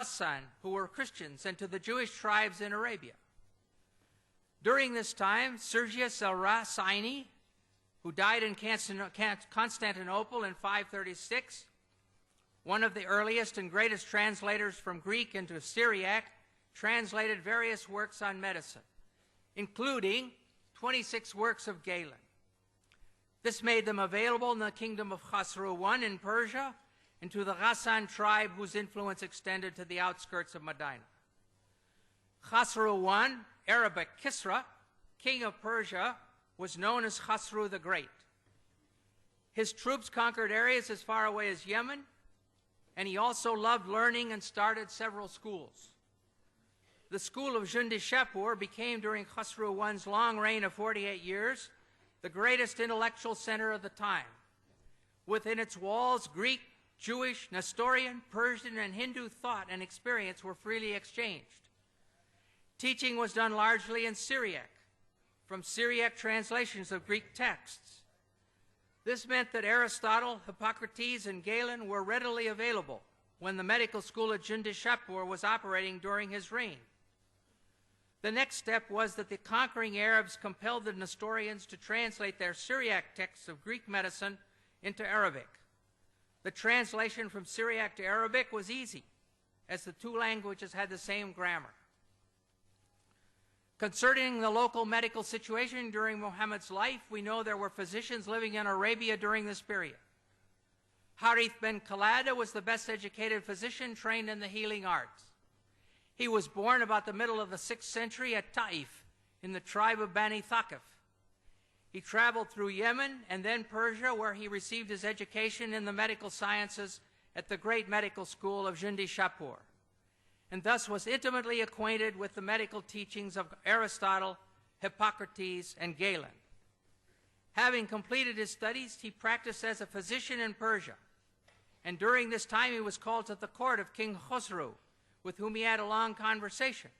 Ghassan, who were Christians, and to the Jewish tribes in Arabia. During this time, Sergius al-Rasaini, who died in Constantinople in 536, one of the earliest and greatest translators from Greek into Syriac, translated various works on medicine, including 26 works of Galen. This made them available in the kingdom of Khosrow I in Persia and to the Ghassan tribe whose influence extended to the outskirts of Medina. Khosrow I, Arabic Kisra, king of Persia, was known as Khosrow the Great. His troops conquered areas as far away as Yemen, and he also loved learning and started several schools. The school of Jundi-Shapur became, during Khosrow I's long reign of 48 years, the greatest intellectual center of the time. Within its walls, Greek, Jewish, Nestorian, Persian, and Hindu thought and experience were freely exchanged. Teaching was done largely in Syriac, from Syriac translations of Greek texts. This meant that Aristotle, Hippocrates, and Galen were readily available when the medical school at Jundi-Shapur was operating during his reign. The next step was that the conquering Arabs compelled the Nestorians to translate their Syriac texts of Greek medicine into Arabic. The translation from Syriac to Arabic was easy, as the two languages had the same grammar. Concerning the local medical situation during Muhammad's life, we know there were physicians living in Arabia during this period. Harith ben Khalada was the best educated physician trained in the healing arts. He was born about the middle of the 6th century at Taif in the tribe of Bani Thaqif. He traveled through Yemen and then Persia, where he received his education in the medical sciences at the great medical school of Jundi-Shapur, and thus was intimately acquainted with the medical teachings of Aristotle, Hippocrates, and Galen. Having completed his studies, he practiced as a physician in Persia, and during this time he was called to the court of King Khosrow, with whom he had a long conversation.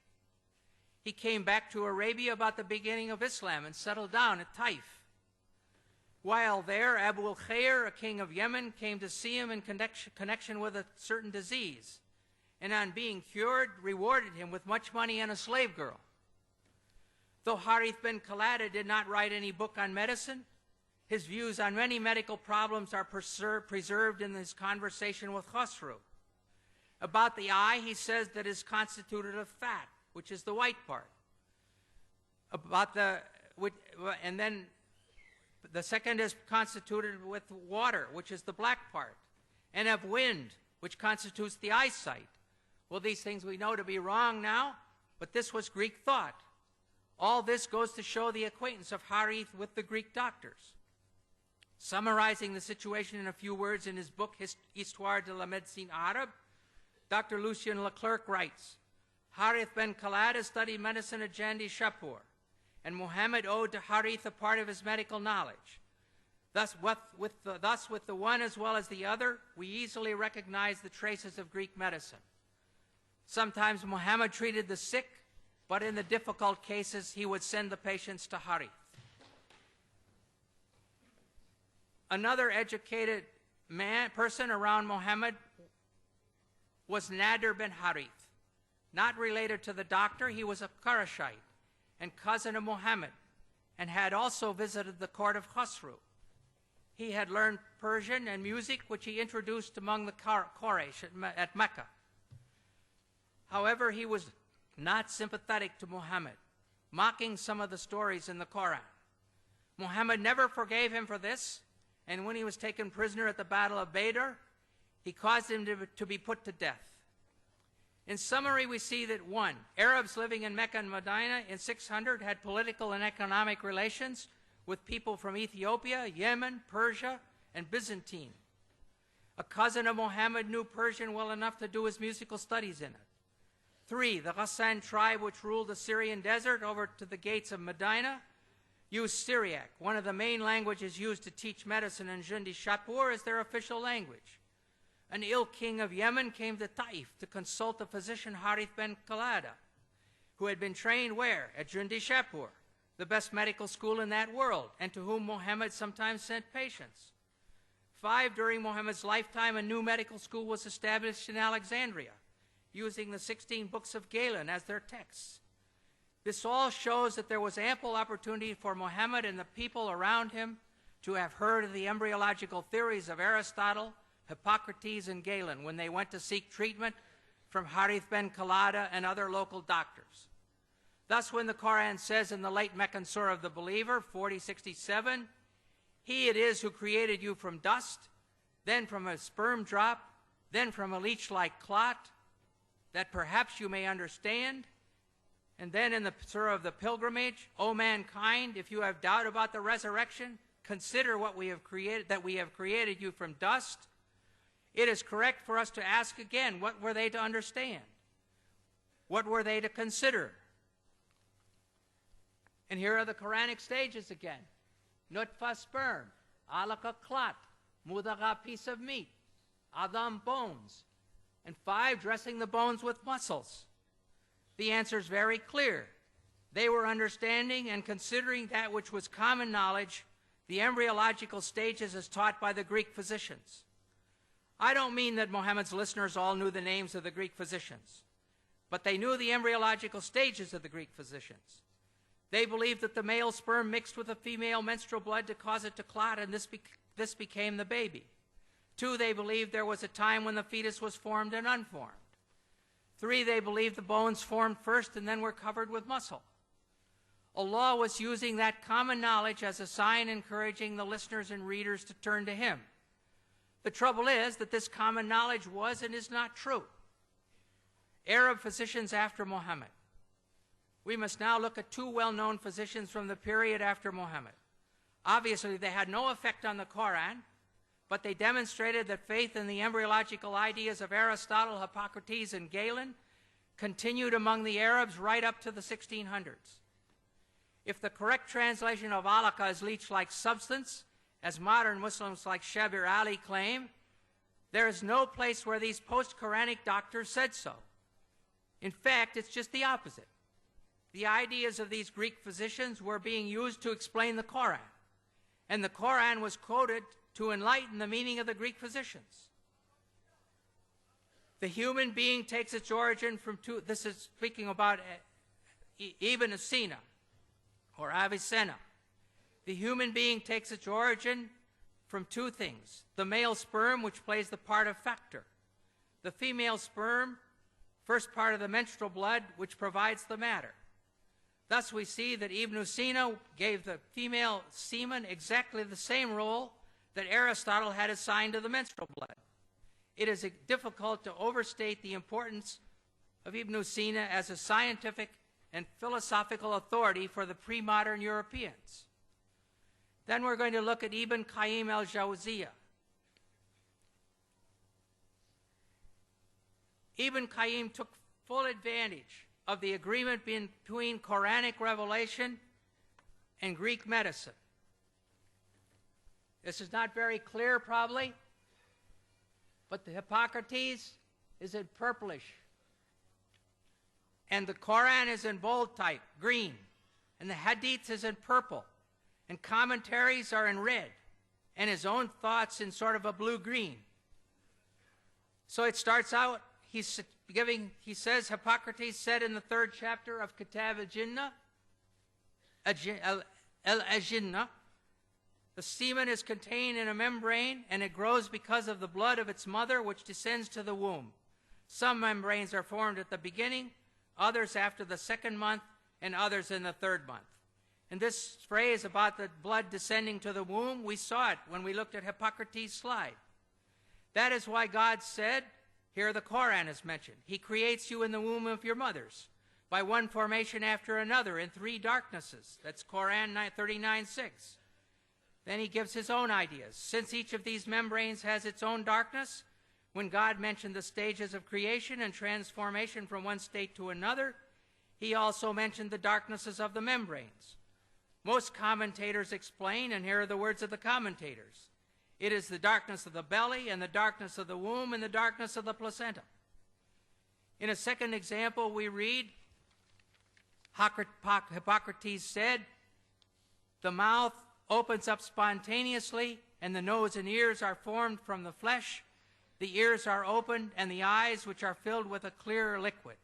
He came back to Arabia about the beginning of Islam and settled down at Taif. While there, Abu al-Khair, a king of Yemen, came to see him in connection with a certain disease, and on being cured, rewarded him with much money and a slave girl. Though Harith ben Khalada did not write any book on medicine, his views on many medical problems are preserved in his conversation with Khosrow. About the eye, he says that it is constituted of fat, which is the white part. And then the second is constituted with water, which is the black part, and of wind, which constitutes the eyesight. Well, these things we know to be wrong now, but this was Greek thought. All this goes to show the acquaintance of Harith with the Greek doctors. Summarizing the situation in a few words in his book, Histoire de la Médecine Arabe, Dr. Lucien Leclerc writes, Harith ben Khalada studied medicine at Jundi-Shapur, and Muhammad owed to Harith a part of his medical knowledge. Thus, with the one as well as the other, we easily recognize the traces of Greek medicine. Sometimes Muhammad treated the sick, but in the difficult cases, he would send the patients to Harith. Another educated person around Muhammad was Nadir bin Harith. Not related to the doctor, he was a Qurayshite and cousin of Muhammad, and had also visited the court of Khosrow. He had learned Persian and music, which he introduced among the Quraysh at Mecca. However, he was not sympathetic to Muhammad, mocking some of the stories in the Quran. Muhammad never forgave him for this, and when he was taken prisoner at the Battle of Badr, he caused him to be put to death. In summary, we see that 1. Arabs living in Mecca and Medina in 600 had political and economic relations with people from Ethiopia, Yemen, Persia, and Byzantine. A cousin of Muhammad knew Persian well enough to do his musical studies in it. 3. The Ghassan tribe, which ruled the Syrian desert over to the gates of Medina, used Syriac, one of the main languages used to teach medicine in Jundi-Shapur, as their official language. An ill king of Yemen came to Taif to consult the physician Harith ben Khalada, who had been trained where? At Jundi-Shapur, the best medical school in that world, and to whom Muhammad sometimes sent patients. 5. During Muhammad's lifetime, a new medical school was established in Alexandria, using the 16 books of Galen as their texts. This all shows that there was ample opportunity for Muhammad and the people around him to have heard of the embryological theories of Aristotle, Hippocrates, and Galen when they went to seek treatment from Harith ben Khalada and other local doctors. Thus, when the Quran says in the late Meccan Surah of the Believer, 40:67, "He it is who created you from dust, then from a sperm drop, then from a leech-like clot, that perhaps you may understand." And then in the Surah of the Pilgrimage, "O mankind, if you have doubt about the resurrection, consider what we have created, that we have created you from dust." It is correct for us to ask again, what were they to understand? What were they to consider? And here are the Quranic stages again. Nutfa, sperm; alaka, clot; mudagha, piece of meat; adam, bones; and 5, dressing the bones with muscles. The answer is very clear. They were understanding and considering that which was common knowledge, the embryological stages as taught by the Greek physicians. I don't mean that Muhammad's listeners all knew the names of the Greek physicians, but they knew the embryological stages of the Greek physicians. They believed that the male sperm mixed with the female menstrual blood to cause it to clot, and this became the baby. 2, they believed there was a time when the fetus was formed and unformed. 3, they believed the bones formed first and then were covered with muscle. Allah was using that common knowledge as a sign encouraging the listeners and readers to turn to Him. The trouble is that this common knowledge was and is not true. Arab physicians after Muhammad. We must now look at 2 well-known physicians from the period after Muhammad. Obviously, they had no effect on the Quran, but they demonstrated that faith in the embryological ideas of Aristotle, Hippocrates, and Galen continued among the Arabs right up to the 1600s. If the correct translation of alaka is leech-like substance, as modern Muslims like Shabir Ali claim, there is no place where these post-Quranic doctors said so. In fact, it's just the opposite. The ideas of these Greek physicians were being used to explain the Quran, and the Quran was quoted to enlighten the meaning of the Greek physicians. The human being takes its origin from 2, this is speaking about Ibn Sina, or Avicenna. The human being takes its origin from 2 things: the male sperm, which plays the part of factor; the female sperm, first part of the menstrual blood, which provides the matter. Thus we see that Ibn Sina gave the female semen exactly the same role that Aristotle had assigned to the menstrual blood. It is difficult to overstate the importance of Ibn Sina as a scientific and philosophical authority for the pre-modern Europeans. Then we're going to look at Ibn Qayyim al-Jawziyah. Ibn Qayyim took full advantage of the agreement between Quranic revelation and Greek medicine. This is not very clear, probably, but the Hippocrates is in purplish, and the Quran is in bold type, green, and the Hadith is in purple, and commentaries are in red, and his own thoughts in sort of a blue-green. So it starts out, he says, Hippocrates said in the 3rd chapter of Kitab al-Jinnah, the semen is contained in a membrane, and it grows because of the blood of its mother, which descends to the womb. Some membranes are formed at the beginning, others after the 2nd month, and others in the 3rd month. And this phrase about the blood descending to the womb, we saw it when we looked at Hippocrates' slide. That is why God said, here the Quran is mentioned, He creates you in the womb of your mothers by one formation after another in 3 darknesses. That's Quran 39:6. Then He gives His own ideas. Since each of these membranes has its own darkness, when God mentioned the stages of creation and transformation from one state to another, He also mentioned the darknesses of the membranes. Most commentators explain, and here are the words of the commentators, it is the darkness of the belly, and the darkness of the womb, and the darkness of the placenta. In a second example, we read, Hippocrates said, the mouth opens up spontaneously, and the nose and ears are formed from the flesh. the ears are opened, and the eyes which are filled with a clear liquid.